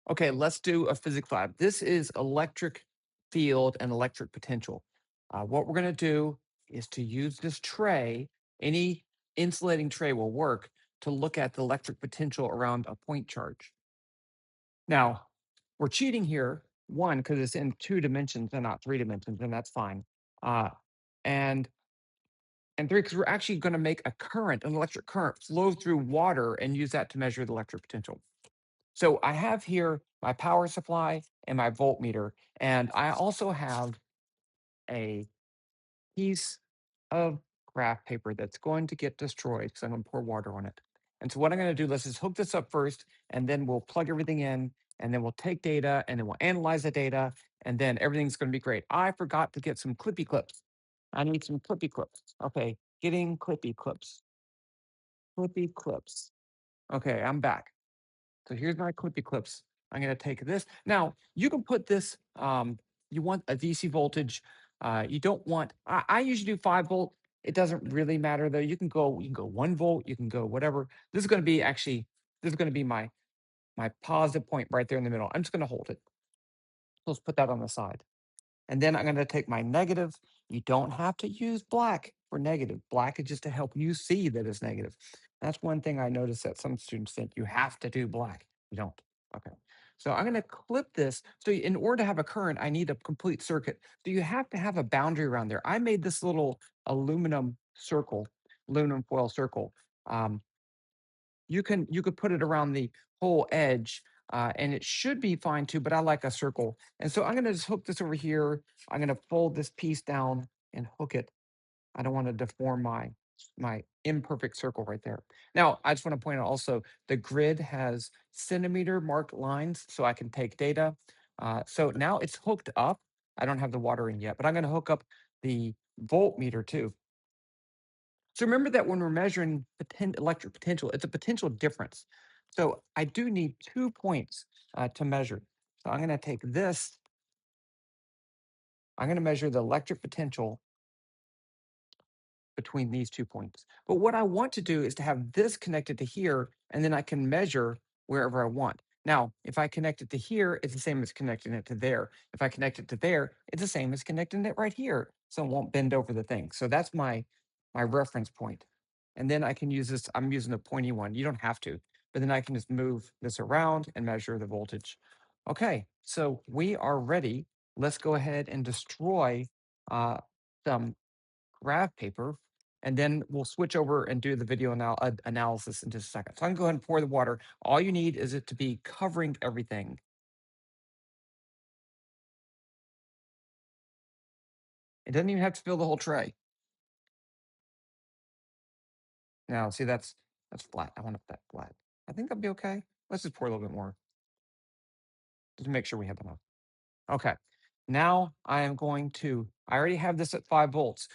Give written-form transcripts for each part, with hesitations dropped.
Okay, let's do a physics lab. This is electric field and electric potential. What we're going to do is to use this tray, any insulating tray will work to look at the electric potential around a point charge. Now, we're cheating here, one, because it's in 2 dimensions and not 3 dimensions, and that's fine. Uh, and and three, because we're actually going to make a current, an electric current, flow through water and use that to measure the electric potential. So I have here my power supply and my voltmeter, and I also have a piece of graph paper that's going to get destroyed because I'm going to pour water on it. And so what I'm going to do, let's just hook this up first, and then we'll plug everything in, and then we'll take data, and then we'll analyze the data, and then everything's going to be great. I forgot to get some clippy clips. I need some clippy clips. Okay, getting clippy clips. Clippy clips. Okay, I'm back. So here's my clippy clips. I'm going to take this. Now, you can put this, you want a DC voltage. You don't want, I usually do 5 volt. It doesn't really matter though. You can go 1 volt, you can go whatever. This is going to be actually, this is going to be my positive point right there in the middle. I'm just going to hold it. Let's put that on the side. And then I'm going to take my negative. You don't have to use black for negative. Black is just to help you see that it's negative. That's one thing I noticed that some students think you have to do black. You don't. Okay. So I'm going to clip this. So in order to have a current, I need a complete circuit. So you have to have a boundary around there. I made this little aluminum circle, aluminum foil circle. Um, you could put it around the whole edge, and it should be fine too, but I like a circle. And so I'm gonna just hook this over here. I'm gonna fold this piece down and hook it. I don't want to deform my imperfect circle right there. Now, I just want to point out also the grid has centimeter marked lines, so I can take data. So now it's hooked up. I don't have the water in yet, but I'm going to hook up the voltmeter too. So remember that when we're measuring electric potential, it's a potential difference. So I do need 2 points to measure. So I'm going to take this, I'm going to measure the electric potential between these 2 points. But what I want to do is to have this connected to here, and then I can measure wherever I want. Now, if I connect it to here, it's the same as connecting it to there. If I connect it to there, it's the same as connecting it right here. So it won't bend over the thing. So that's my reference point. And then I can use this, I'm using a pointy one. You don't have to, but then I can just move this around and measure the voltage. Okay, so we are ready. Let's go ahead and destroy some graph paper, and then we'll switch over and do the video analysis in just a second. So I'm gonna go ahead and pour the water. All you need is it to be covering everything. It doesn't even have to fill the whole tray. Now, see, that's flat. I want it that flat. I think that'll be okay. Let's just pour a little bit more, just to make sure we have enough. Okay. Now I am going to, I already have this at 5 volts.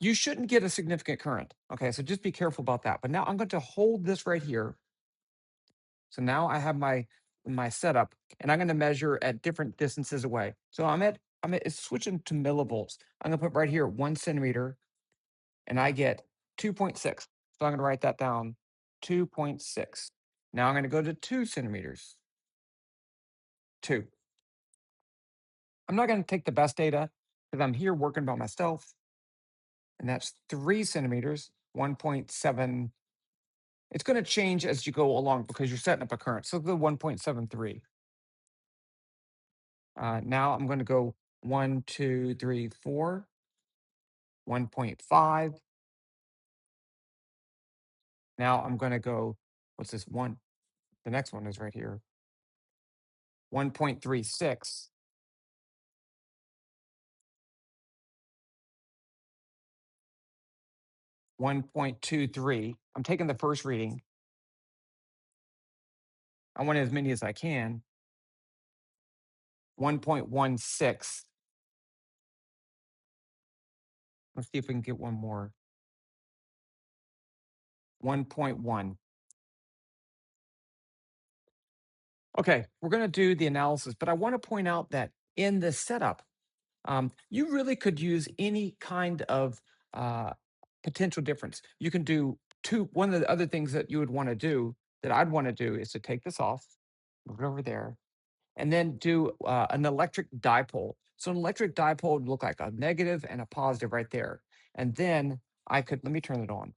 You shouldn't get a significant current. Okay, so just be careful about that. But now I'm going to hold this right here. So now I have my setup, and I'm going to measure at different distances away. So I'm at it's switching to millivolts. I'm going to put right here 1 centimeter, and I get 2.6. So I'm going to write that down, 2.6. Now I'm going to go to 2 centimeters, 2. I'm not going to take the best data because I'm here working by myself, and that's 3 centimeters, 1.7. It's going to change as you go along because you're setting up a current. So the 1.73. Now I'm going to go 1, 2, 3, 4, 1.5. Now I'm going to go, what's this one? The next one is right here, 1.36, 1.23. I'm taking the first reading. I want as many as I can. 1.16. Let's see if we can get one more. 1.1. Okay, we're going to do the analysis, but I want to point out that in this setup, you really could use any kind of uh, potential difference. You can do two. One of the other things that you would want to do, that I'd want to do, is to take this off, move it over there. and then do an electric dipole. So an electric dipole would look like a negative and a positive right there. And then I could, let me turn it on.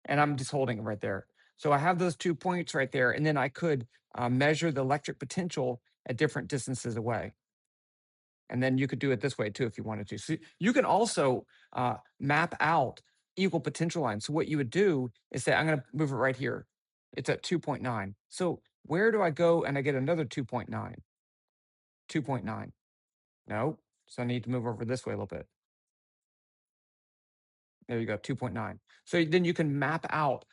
And I'm just holding it right there. So I have those 2 points right there, and then I could measure the electric potential at different distances away. And then you could do it this way too if you wanted to. So you can also map out equal potential lines. So what you would do is say, I'm going to move it right here. It's at 2.9. So where do I go and I get another 2.9? 2.9. No. So I need to move over this way a little bit. There you go, 2.9. So then you can map out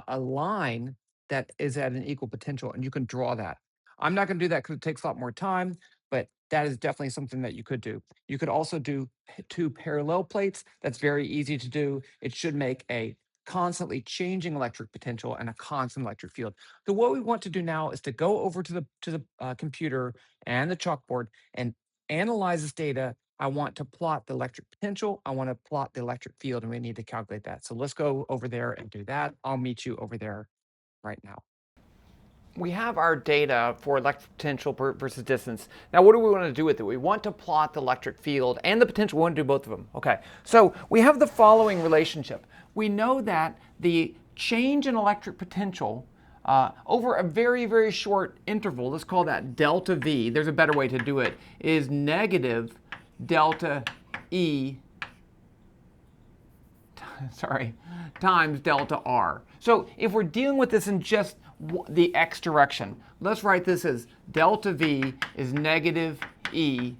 a line that is at an equal potential, and you can draw that. I'm not going to do that because it takes a lot more time, but that is definitely something that you could do. You could also do two parallel plates. That's very easy to do. It should make a constantly changing electric potential and a constant electric field. So what we want to do now is to go over to the computer and the chalkboard and analyze this data. I want to plot the electric potential. I want to plot the electric field, and we need to calculate that. So let's go over there and do that. I'll meet you over there right now. We have our data for electric potential versus distance. Now, what do we want to do with it? We want to plot the electric field and the potential. We want to do both of them. Okay, so we have the following relationship. We know that the change in electric potential over a very, very short interval, let's call that delta V, there's a better way to do it, is negative delta E times delta R. So if we're dealing with this in just the x direction, let's write this as delta V is negative E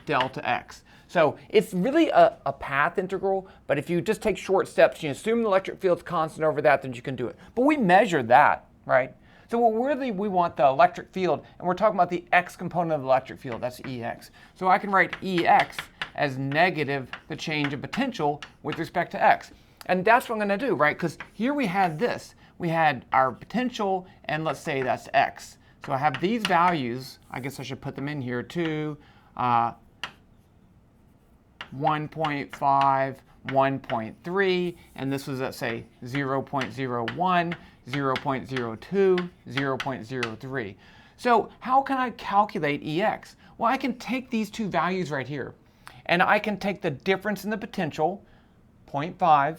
delta x. So it's really a path integral, but if you just take short steps, you assume the electric field's constant over that, then you can do it. But we measure that, right? So we want the electric field, and we're talking about the x component of the electric field, that's Ex. So I can write Ex as negative the change in potential with respect to x. And that's what I'm going to do, right? Because here we had this. We had our potential, and let's say that's x. So I have these values. I guess I should put them in here too. 1.5, 1.3, and this was, let's say, 0.01, 0.02, 0.03. So how can I calculate Ex? Well, I can take these two values right here, and I can take the difference in the potential, 0.5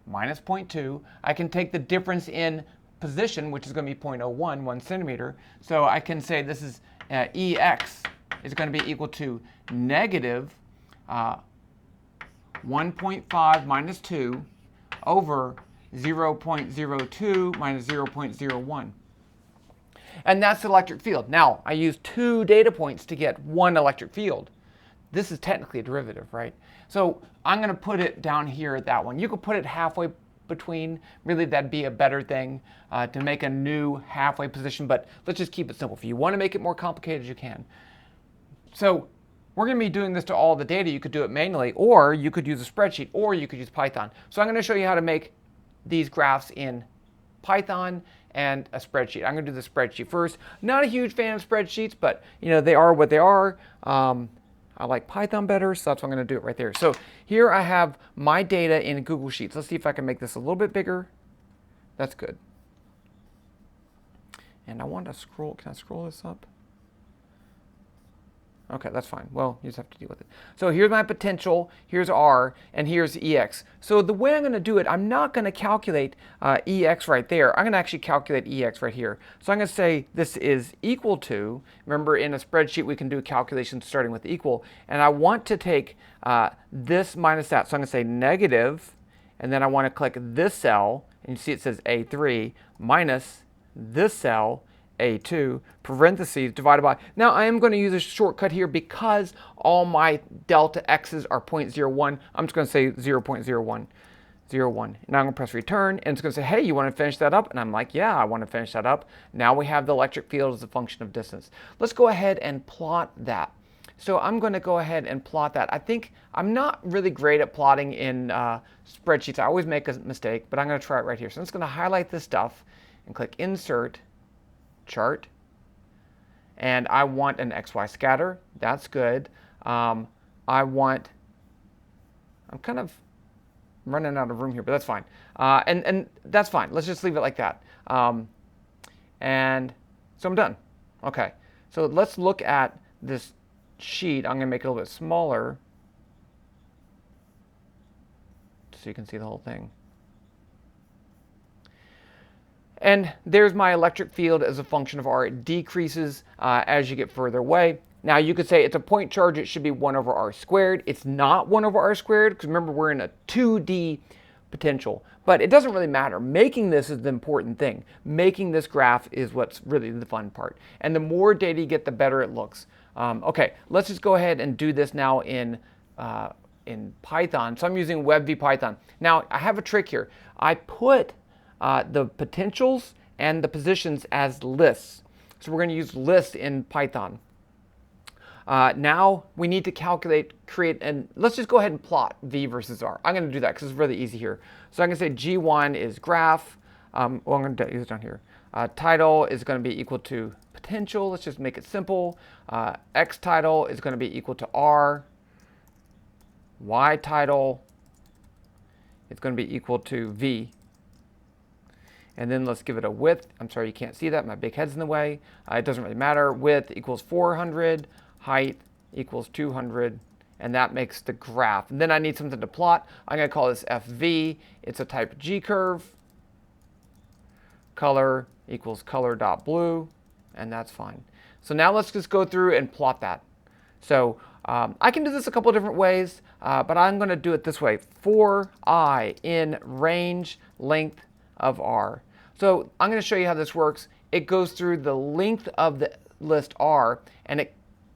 minus 0.2. I can take the difference in position, which is going to be 0.01, 1 centimeter. So I can say this is Ex is going to be equal to negative 1.5 minus 2 over 0.02 minus 0.01. And that's the electric field. Now, I use two data points to get one electric field. This is technically a derivative, right? So I'm going to put it down here at that one. You could put it halfway between. Really, that'd be a better thing to make a new halfway position, but let's just keep it simple. If you want to make it more complicated, you can. So we're going to be doing this to all the data. You could do it manually, or you could use a spreadsheet, or you could use Python. So I'm going to show you how to make these graphs in Python and a spreadsheet. I'm going to do the spreadsheet first. Not a huge fan of spreadsheets, but they are what they are. I like Python better, so that's why I'm going to do it right there. So here I have my data in Google Sheets. Let's see if I can make this a little bit bigger. That's good. And I want to scroll. Can I scroll this up? Okay, that's fine. Well, you just have to deal with it. So here's my potential, here's R, and here's Ex. So the way I'm going to do it, I'm not going to calculate Ex right there. I'm going to actually calculate Ex right here. So I'm going to say this is equal to, remember in a spreadsheet we can do calculations starting with equal, and I want to take this minus that. So I'm going to say negative, and then I want to click this cell, and you see it says A3, minus this cell, A2, parentheses, divided by. Now I am going to use a shortcut here because all my delta x's are 0.01. I'm just going to say 0.01. 01. Now I'm going to press return, and it's going to say, hey, you want to finish that up? And I'm like, yeah, I want to finish that up. Now we have the electric field as a function of distance. Let's go ahead and plot that. So I'm going to go ahead and plot that. I think I'm not really great at plotting in spreadsheets. I always make a mistake, but I'm going to try it right here. So I'm just going to highlight this stuff and click Insert, Chart. And I want an XY scatter. That's good. I'm kind of running out of room here, but that's fine. And that's fine. Let's just leave it like that. And so I'm done. Okay. So let's look at this sheet. I'm going to make it a little bit smaller so you can see the whole thing. And there's my electric field as a function of R. It decreases as you get further away. Now you could say it's a point charge, it should be 1 over R squared. It's not 1 over R squared, because remember we're in a 2D potential. But it doesn't really matter. Making this is the important thing. Making this graph is what's really the fun part. And the more data you get, the better it looks. Okay, let's just go ahead and do this now in Python. So I'm using WebVPython. Now I have a trick here. I put the potentials and the positions as lists. So we're going to use lists in Python. Now we need to create, and let's just go ahead and plot V versus R. I'm going to do that because it's really easy here. So I'm going to say G1 is graph. Well, I'm going to use it down here. Title is going to be equal to potential. Let's just make it simple. X title is going to be equal to R. Y title is going to be equal to V. And then let's give it a width. I'm sorry, you can't see that. My big head's in the way. It doesn't really matter. Width equals 400. Height equals 200. And that makes the graph. And then I need something to plot. I'm going to call this FV. It's a type G curve. Color equals color.blue. And that's fine. So now let's just go through and plot that. So I can do this a couple different ways, but I'm going to do it this way. For I in range length of R. So I'm going to show you how this works. It goes through the length of the list R, and it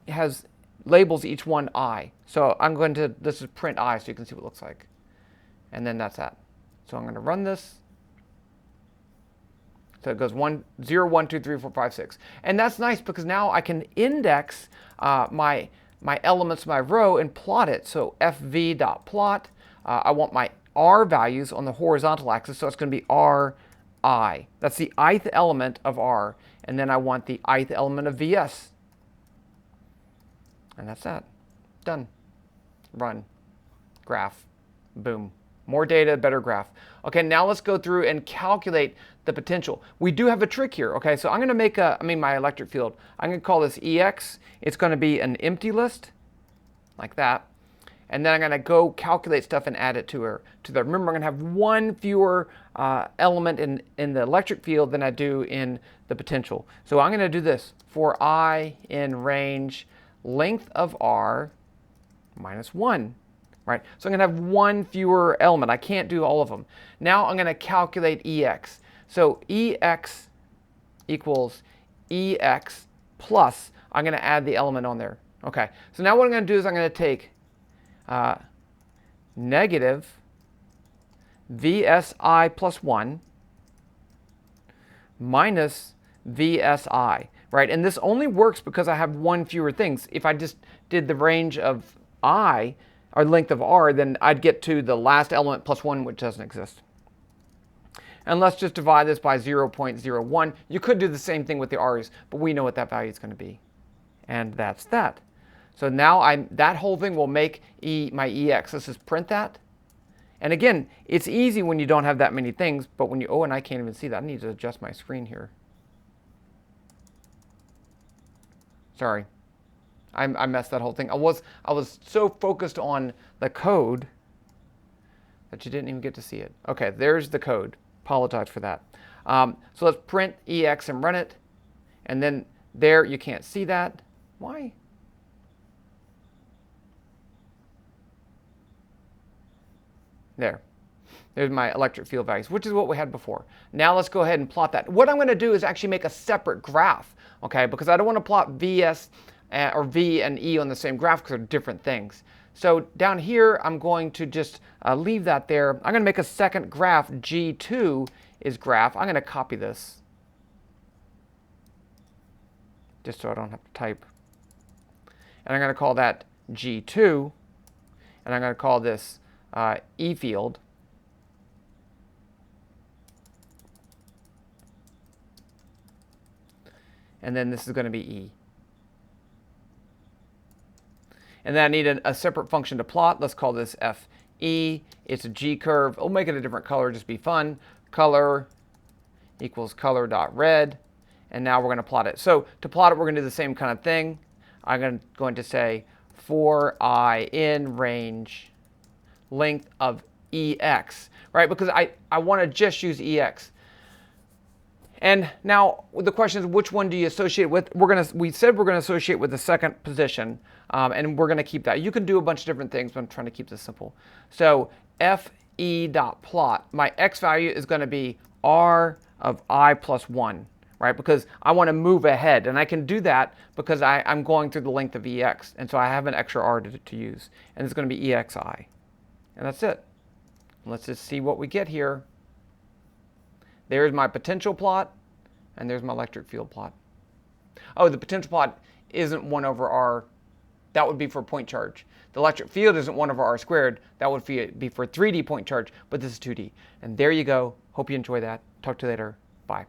has labels each one I. So I'm going to, this is print I so you can see what it looks like. And then that's that. So I'm going to run this. So it goes 1, 0, 1, 2, 3, 4, 5, 6. And that's nice because now I can index my elements of my row and plot it. So fv.plot, I want my R values on the horizontal axis, so it's going to be Ri. That's the ith element of R. And then I want the ith element of Vs. And that's that. Done. Run. Graph. Boom. More data, better graph. Okay, now let's go through and calculate the potential. We do have a trick here. Okay, so I'm going to make my electric field. I'm going to call this EX. It's going to be an empty list, like that. And then I'm going to go calculate stuff and add it to there. Remember, I'm going to have one fewer element in the electric field than I do in the potential. So I'm going to do this. For I in range length of R minus 1. Right? So I'm going to have one fewer element. I can't do all of them. Now I'm going to calculate EX. So EX equals EX plus, I'm going to add the element on there. Okay, so now what I'm going to do is I'm going to take negative VSI plus 1 minus VSI, right? And this only works because I have one fewer things. If I just did the range of I, or length of R, then I'd get to the last element plus 1, which doesn't exist. And let's just divide this by 0.01. You could do the same thing with the R's, but we know what that value is going to be. And that's that. So now that whole thing will make my EX. Let's just print that. And again, it's easy when you don't have that many things, but when you, oh, and I can't even see that. I need to adjust my screen here. Sorry. I messed that whole thing. I was so focused on the code that you didn't even get to see it. Okay, there's the code. Apologize for that. So let's print EX and run it. And then there, you can't see that. Why? There. There's my electric field values, which is what we had before. Now let's go ahead and plot that. What I'm going to do is actually make a separate graph, okay? Because I don't want to plot VS or V and E on the same graph because they're different things. So down here, I'm going to just leave that there. I'm going to make a second graph. G2 is graph. I'm going to copy this just so I don't have to type. And I'm going to call that G2. And I'm going to call this E field. And then this is going to be E. And then I need a separate function to plot. Let's call this FE. It's a G curve. We'll make it a different color, just be fun. Color equals color.red. and now we're going to plot it. So to plot it, we're going to do the same kind of thing. I'm going to say for I in range length of EX, right? Because I want to just use EX. And now the question is, which one do you associate with? We said we're gonna associate with the second position, and we're gonna keep that. You can do a bunch of different things, but I'm trying to keep this simple. So fe.plot, my x value is gonna be r of I plus 1, right? Because I want to move ahead, and I can do that because I'm going through the length of EX, and so I have an extra r to use, and it's gonna be EXI. And that's it. Let's just see what we get here. There's my potential plot, and there's my electric field plot. Oh, the potential plot isn't 1 over r. That would be for point charge. The electric field isn't 1 over r squared. That would be for 3D point charge, but this is 2D. And there you go. Hope you enjoy that. Talk to you later. Bye.